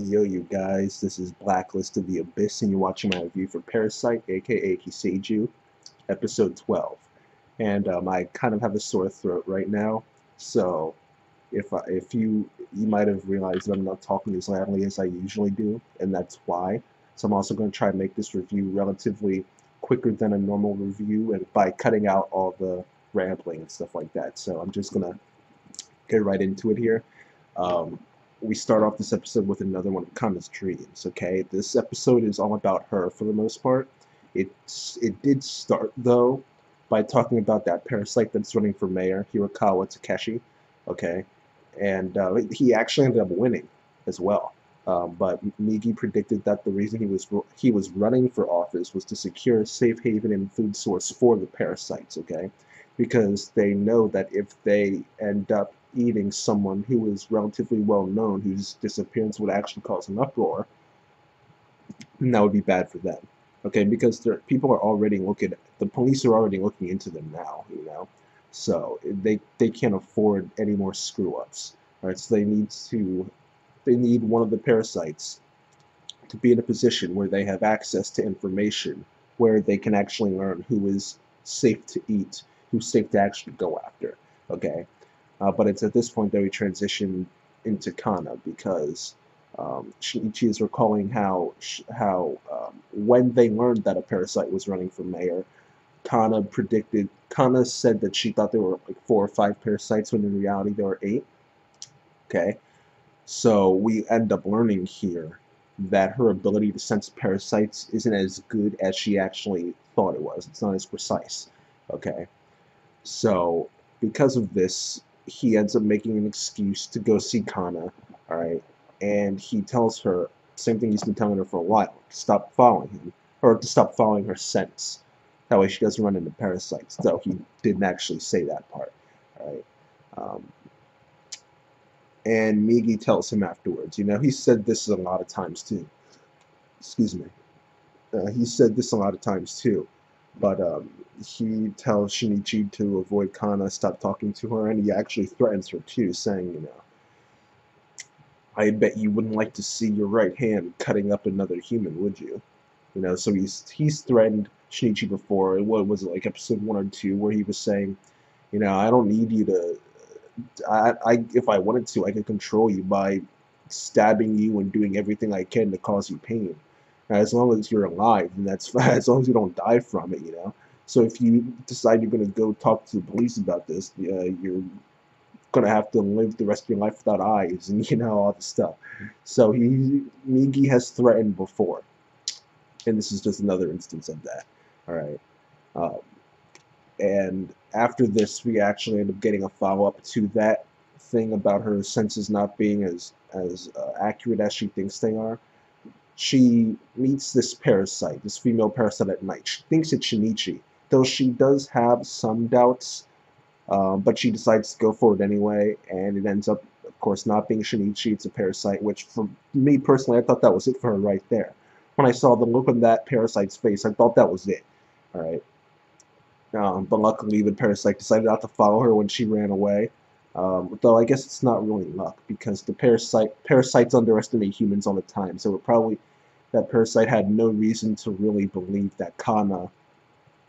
Yo, you guys, this is Blacklist of the Abyss, and you're watching my review for Parasyte, aka Kiseijuu, episode 12. And I kind of have a sore throat right now, so if you might have realized that I'm not talking as loudly as I usually do, and that's why. So I'm also going to try to make this review relatively quicker than a normal review, and by cutting out all the rambling and stuff like that. So I'm just gonna get right into it here. Um, we start off this episode with another one of Kana's dreams. Okay, this episode is all about her for the most part. It did start though by talking about that parasite that's running for mayor, Hirokawa Takeshi. Okay, and he actually ended up winning as well. But Migi predicted that the reason he was running for office was to secure a safe haven and food source for the parasites. Okay, because they know that if they end up eating someone who is relatively well known, whose disappearance would actually cause an uproar, then that would be bad for them. Okay, because people are already looking, the police are already looking into them now, so they can't afford any more screw ups. All right, so they need one of the parasites to be in a position where they have access to information where they can actually learn who is safe to eat, who's safe to actually go after. Okay, but it's at this point that we transition into Kana because Shinichi is recalling how when they learned that a parasite was running for mayor, Kana said that she thought there were like 4 or 5 parasites when in reality there were 8. Okay, so we end up learning here that her ability to sense parasites isn't as good as she actually thought it was. It's not as precise. Okay, so because of this, he ends up making an excuse to go see Kana, alright? And he tells her, same thing he's been telling her for a while, to stop following him, or to stop following her scents. That way she doesn't run into parasites, though he didn't actually say that part, alright? Um, and Migi tells him afterwards, he said this a lot of times too. Excuse me. He said this a lot of times too, but he tells Shinichi to avoid Kana, stop talking to her, and he actually threatens her too, saying, I bet you wouldn't like to see your right hand cutting up another human, would you? So he's threatened Shinichi before. What was it, like episode 1 or 2, where he was saying, I don't need you to. If I wanted to, I could control you by stabbing you and doing everything I can to cause you pain. As long as you're alive, and that's fine. As long as you don't die from it. So if you decide you're going to go talk to the police about this, you're going to have to live the rest of your life without eyes, and all this stuff. So Migi has threatened before, and this is just another instance of that. All right. Um, and after this, we actually end up getting a follow-up to that thing about her senses not being as accurate as she thinks they are. She meets this parasite, this female parasite at night. She thinks it's Shinichi, though she does have some doubts, but she decides to go for it anyway, and it ends up, of course, not being Shinichi. It's a parasite, which for me personally, I thought that was it for her right there. When I saw the look on that parasite's face, I thought that was it. All right. But luckily, the parasite decided not to follow her when she ran away. Though I guess it's not really luck, because the parasites underestimate humans all the time. So that parasite had no reason to really believe that Kana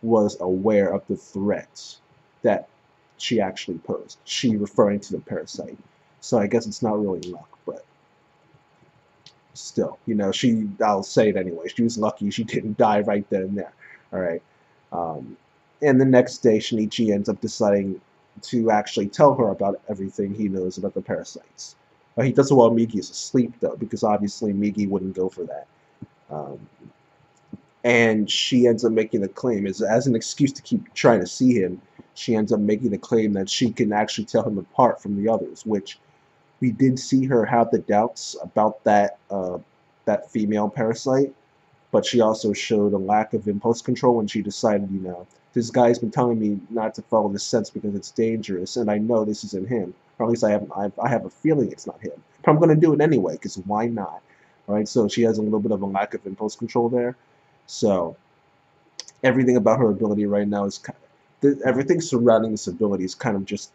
was aware of the threats that she actually posed. She referring to the parasite. So I guess it's not really luck, but still, I'll say it anyway. She was lucky she didn't die right then and there. All right. And the next day, Shinichi ends up deciding to actually tell her about everything he knows about the parasites. He does it while Migi is asleep, though, because obviously Migi wouldn't go for that. And she ends up making the claim, as an excuse to keep trying to see him, she ends up making the claim that she can actually tell him apart from the others, which we did see her have the doubts about that female parasite, but she also showed a lack of impulse control when she decided, this guy's been telling me not to follow this sense because it's dangerous, and I know this isn't him, or at least I have a feeling it's not him. But I'm going to do it anyway, because why not? All right, so she has a little bit of a lack of impulse control there. So everything about her ability right now is everything surrounding this ability is kind of just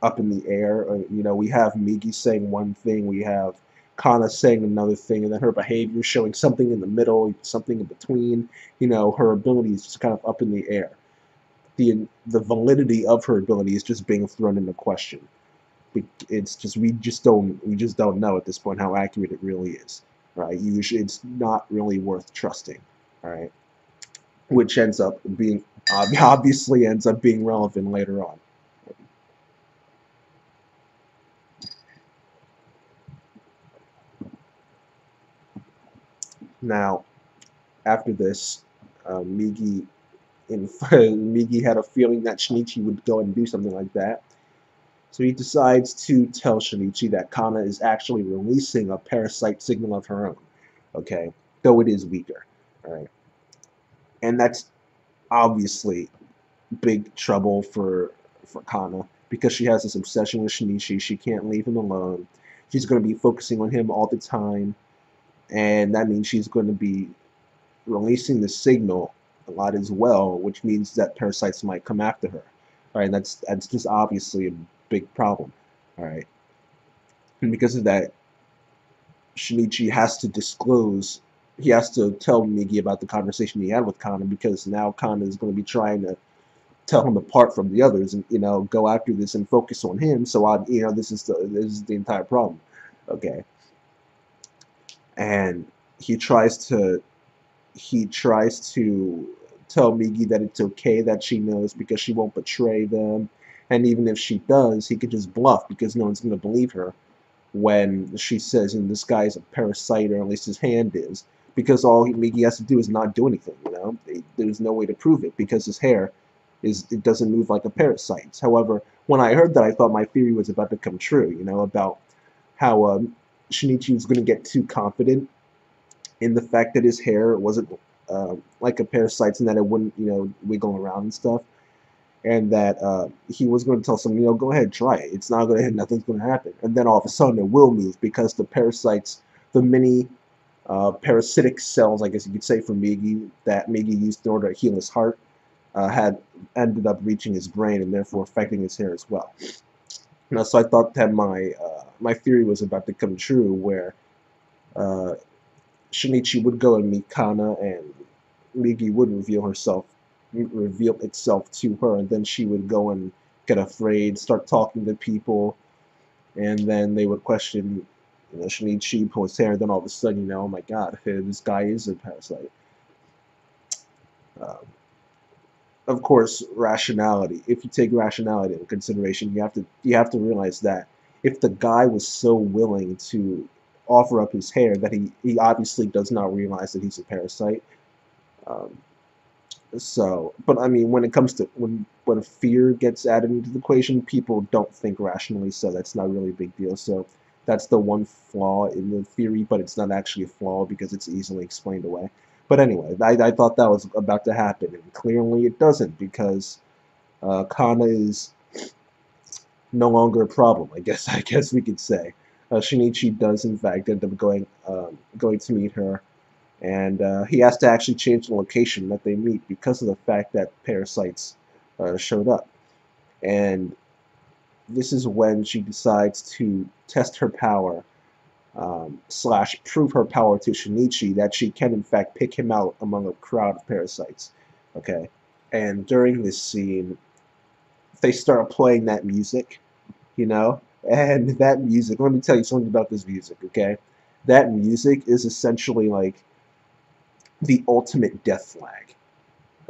up in the air. We have Migi saying one thing, we have Kana saying another thing, and then her behavior showing something in the middle, something in between. Her ability is just kind of up in the air. The validity of her ability is just being thrown into question. It's just we just don't know at this point how accurate it really is, right? Usually, it's not really worth trusting, all right? Which ends up being obviously ends up being relevant later on. Now, after this, Migi Migi had a feeling that Shinichi would go and do something like that. So he decides to tell Shinichi that Kana is actually releasing a parasite signal of her own. Okay, though it is weaker. All right, and that's obviously big trouble for Kana because she has this obsession with Shinichi. She can't leave him alone. She's going to be focusing on him all the time, and that means she's going to be releasing the signal a lot as well, which means that parasites might come after her. All right, that's just obviously a big problem. All right, and because of that, Shinichi has to disclose. He has to tell Migi about the conversation he had with Kana because now Kana is going to be trying to tell him apart from the others and go after this and focus on him. So this is the entire problem. Okay, and he tries to he tries to tell Migi that it's okay that she knows because she won't betray them. And even if she does, he could just bluff because no one's going to believe her when she says, "And this guy's a parasite, or at least his hand is." Because Migi has to do is not do anything. There's no way to prove it because his hair it doesn't move like a parasite's. However, when I heard that, I thought my theory was about to come true. About how Shinichi was going to get too confident in the fact that his hair wasn't like a parasite's and that it wouldn't, wiggle around and stuff, and that he was going to tell someone, go ahead, try it. It's not going to, nothing's going to happen. And then all of a sudden it will move because the parasites, the mini parasitic cells, I guess you could say, for Migi that Migi used in order to heal his heart, had ended up reaching his brain and therefore affecting his hair as well. So I thought that my theory was about to come true, where uh, Shinichi would go and meet Kana, and Migi would reveal itself to her, and then she would go and get afraid, start talking to people, and then they would question, Shinichi, pull his hair, and then all of a sudden, oh my God, this guy is a parasite. Um, of course, rationality. If you take rationality into consideration, you have to realize that if the guy was so willing to offer up his hair, that he obviously does not realize that he's a parasite. Um, but I mean, when it comes to when fear gets added into the equation, people don't think rationally, so that's not really a big deal. So that's the one flaw in the theory, but it's not actually a flaw because it's easily explained away. But anyway, I thought that was about to happen, and clearly it doesn't because Kana is no longer a problem. I guess we could say. Shinichi does in fact end up going to meet her, and he has to actually change the location that they meet because of the fact that parasites showed up. And this is when she decides to test her power, slash prove her power to Shinichi that she can in fact pick him out among a crowd of parasites. Okay, and during this scene, they start playing that music, and that music. Let me tell you something about this music. Okay, that music is essentially like the ultimate death flag,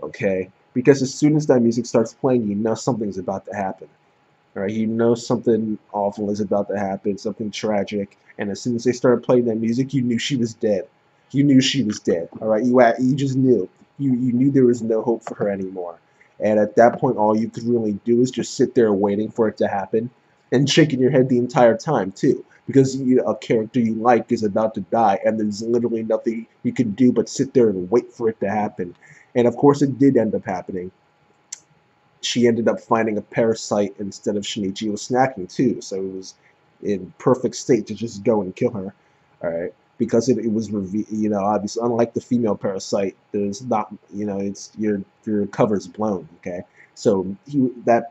okay? Because as soon as that music starts playing, you know something's about to happen, all right? You know something awful is about to happen, something tragic, and as soon as they started playing that music, you knew she was dead. You knew she was dead, all right? You just knew. You knew there was no hope for her anymore. And at that point, all you could really do is just sit there waiting for it to happen and shaking your head the entire time, too. Because a character you like is about to die, and there's literally nothing you can do but sit there and wait for it to happen. And of course, it did end up happening. She ended up finding a parasite instead of Shinichi was snacking too, so it was in perfect state to just go and kill her. All right, because it was obviously unlike the female parasite, there's not it's your cover's blown. Okay, so that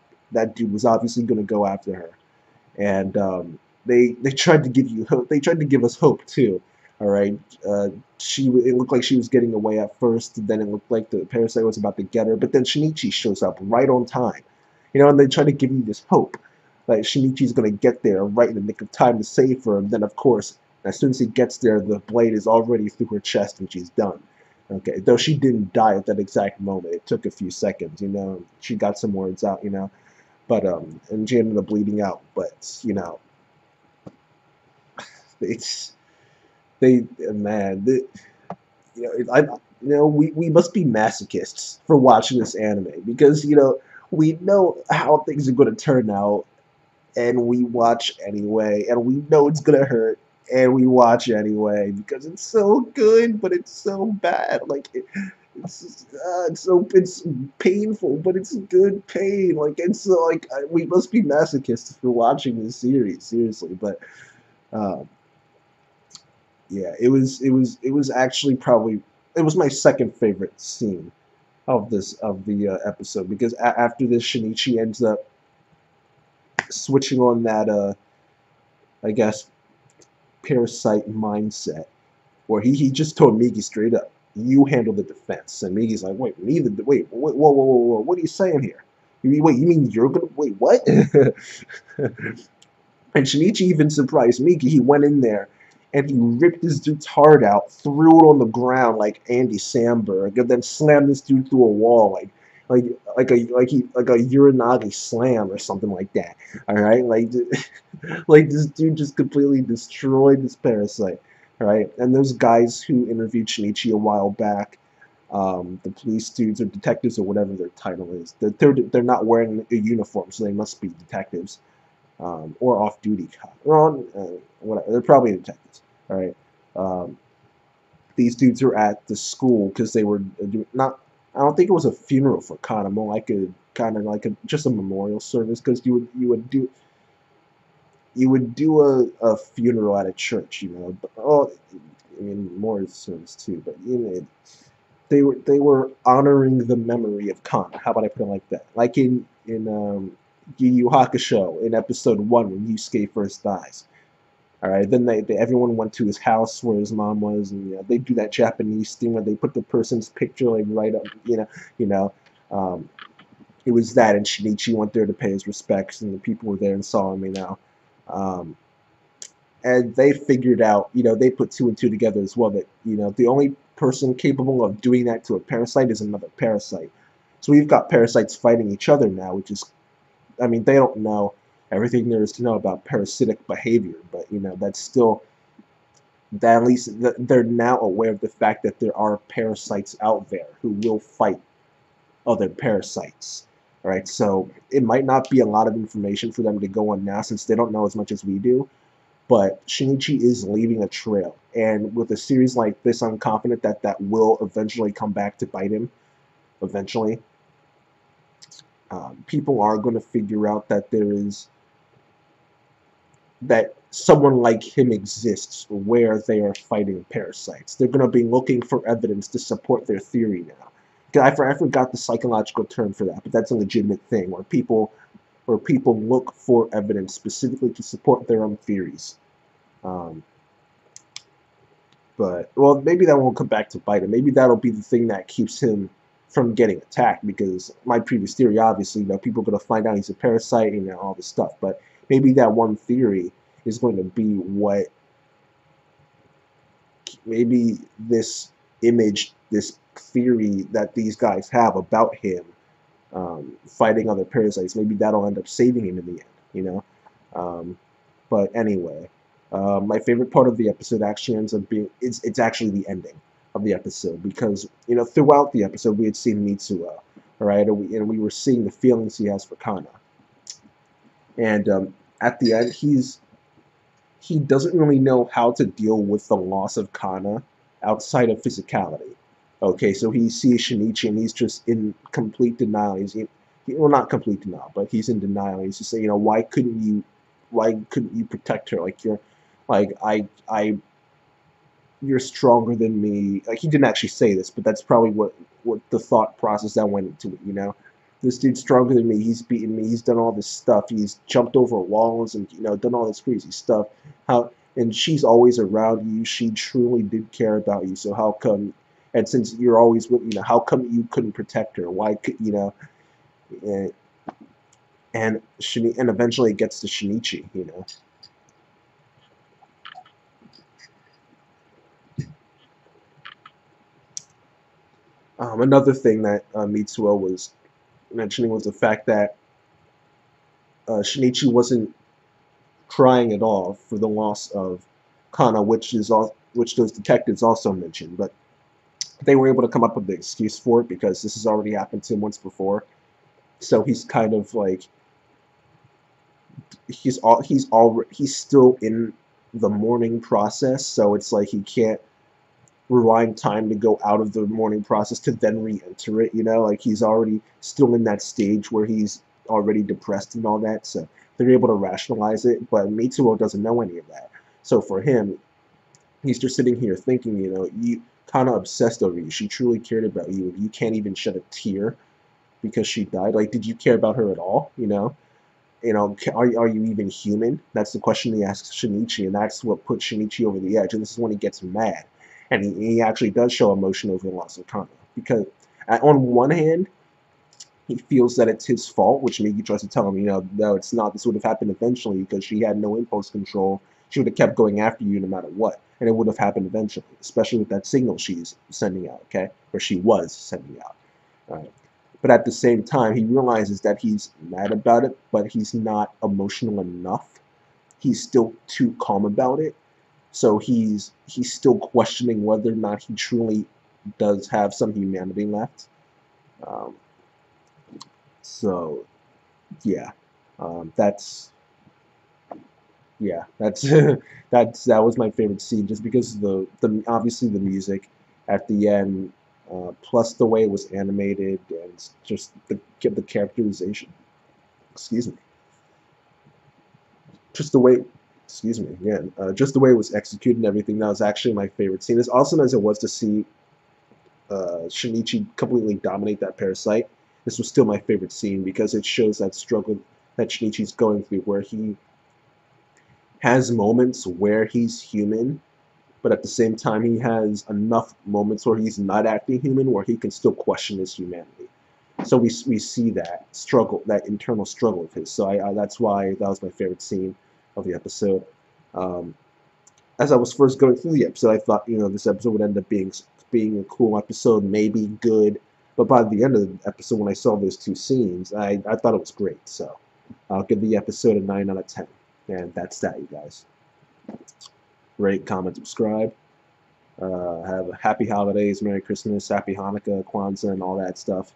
dude was obviously going to go after her, and they tried to give you hope. They tried to give us hope too. All right. It looked like she was getting away at first, and then it looked like the parasite was about to get her. But then Shinichi shows up right on time, and they try to give you this hope, like Shinichi's gonna get there right in the nick of time to save her. And then, of course, as soon as he gets there, the blade is already through her chest and she's done. Okay, though she didn't die at that exact moment. It took a few seconds. She got some words out. But and she ended up bleeding out. But it's man, we must be masochists for watching this anime because we know how things are going to turn out, and we watch anyway, and we know it's gonna hurt, and we watch anyway because it's so good, but it's so bad. Like it's painful, but it's good pain. Like we must be masochists for watching this series, seriously. But um, yeah, it was actually probably it was my second favorite scene of the episode because after this, Shinichi ends up switching on that I guess Parasyte mindset where he just told Migi straight up, "You handle the defense," and Migi's like, "Wait, whoa, whoa, whoa, whoa, what are you saying here? You mean you're gonna wait? What?" And Shinichi even surprised Miki. He went in there and he ripped this dude's heart out, threw it on the ground like Andy Samberg, and then slammed this dude through a wall like like a Uranagi slam or something like that. All right, like this dude just completely destroyed this parasite. All right, and those guys who interviewed Shinichi a while back, the police dudes or detectives or whatever their title is, they're not wearing a uniform, so they must be detectives or off-duty cop. Well, whatever. They're probably detectives. All right. Um, these dudes were at the school because they were doing not. I don't think it was a funeral for Kana, more like a kind of like just a memorial service because you would do a funeral at a church, But, I mean, memorial service too. But they were honoring the memory of Kana. How about I put it like that? Like in Yu Yu Hakusho in episode 1 when Yusuke first dies. All right, then everyone went to his house where his mom was, and they do that Japanese thing where they put the person's picture like right up, you know. Um, it was that, and Shinichi went there to pay his respects, and the people were there and saw him, Um, and they figured out, they put two and two together as well that the only person capable of doing that to a parasite is another parasite. So we've got parasites fighting each other now, which is, I mean, they don't know everything there is to know about parasitic behavior, but that's still that at least they're now aware of the fact that there are parasites out there who will fight other parasites. All right, so it might not be a lot of information for them to go on now since they don't know as much as we do, but Shinichi is leaving a trail, and with a series like this, I'm confident that that will eventually come back to bite him. Eventually, people are going to figure out that that someone like him exists where they are fighting parasites. They're going to be looking for evidence to support their theory now. I forgot the psychological term for that, but that's a legitimate thing where people look for evidence specifically to support their own theories. Um, but well, maybe that won't come back to bite him. Maybe that'll be the thing that keeps him from getting attacked. Because my previous theory, obviously, people are going to find out he's a parasite and all this stuff. But maybe that one theory is going to be what maybe this image, this theory that these guys have about him fighting other parasites. Maybe that'll end up saving him in the end. You know. But anyway, my favorite part of the episode actually ends up being it's actually the ending of the episode because throughout the episode we had seen Mitsuo, all right, and we were seeing the feelings he has for Kana, and at the end he doesn't really know how to deal with the loss of Kana outside of physicality. Okay, so he sees Shinichi and he's just in complete denial. Well, not complete denial, but he's in denial. He's just saying, why couldn't you protect her? Like you're stronger than me. Like he didn't actually say this, but that's probably what the thought process that went into it. this dude's stronger than me. He's beaten me. He's done all this stuff. He's jumped over walls and done all this crazy stuff. How and she's always around you. She truly did care about you. So how come? And since you're always with how come you couldn't protect her? Why could And and eventually it gets to Shinichi. Another thing that Mitsuo was mentioning was the fact that Shinichi wasn't crying at all for the loss of Kana, which those detectives also mentioned, but they were able to come up with the excuse for it because this has already happened to him once before. So he's kind of like he's still in the mourning process, so it's like he can't rewind time to go out of the mourning process to then re-enter it, like he's already still in that stage where he's already depressed and all that, so they're able to rationalize it, but Mitsuo doesn't know any of that. So for him, he's just sitting here thinking, you kind of obsessed over you. She truly cared about you, and you can't even shed a tear because she died. Like, did you care about her at all? Are you even human? That's the question he asks Shinichi, and that's what puts Shinichi over the edge. And this is when he gets mad, and he actually does show emotion over the loss of Kana, because on one hand, he feels that it's his fault, which Migi tries to tell him, no, it's not. This would have happened eventually because she had no impulse control. She would have kept going after you no matter what, and it would have happened eventually, especially with that signal she's sending out, okay? Or she was sending out. All right. But at the same time, he realizes that he's mad about it, but he's not emotional enough. He's still too calm about it. So he's still questioning whether or not he truly does have some humanity left. So, yeah, that's that was my favorite scene, just because the obviously the music at the end, plus the way it was animated and just the characterization. Excuse me. Just the way. Excuse me again. Just the way it was executed and everything. That was actually my favorite scene. As awesome as it was to see Shinichi completely dominate that Parasyte, this was still my favorite scene because it shows that struggle that Shinichi's going through, where he has moments where he's human, but at the same time he has enough moments where he's not acting human, where he can still question his humanity. So we see that struggle, that internal struggle of his. So that's why that was my favorite scene of the episode. As I was first going through the episode, I thought this episode would end up being a cool episode, maybe good. But by the end of the episode, when I saw those two scenes, I thought it was great. So I'll give the episode a 9 out of 10. And that's that, you guys. Rate, comment, subscribe. Have a happy holidays, Merry Christmas, Happy Hanukkah, Kwanzaa, and all that stuff.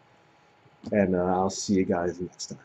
And I'll see you guys next time.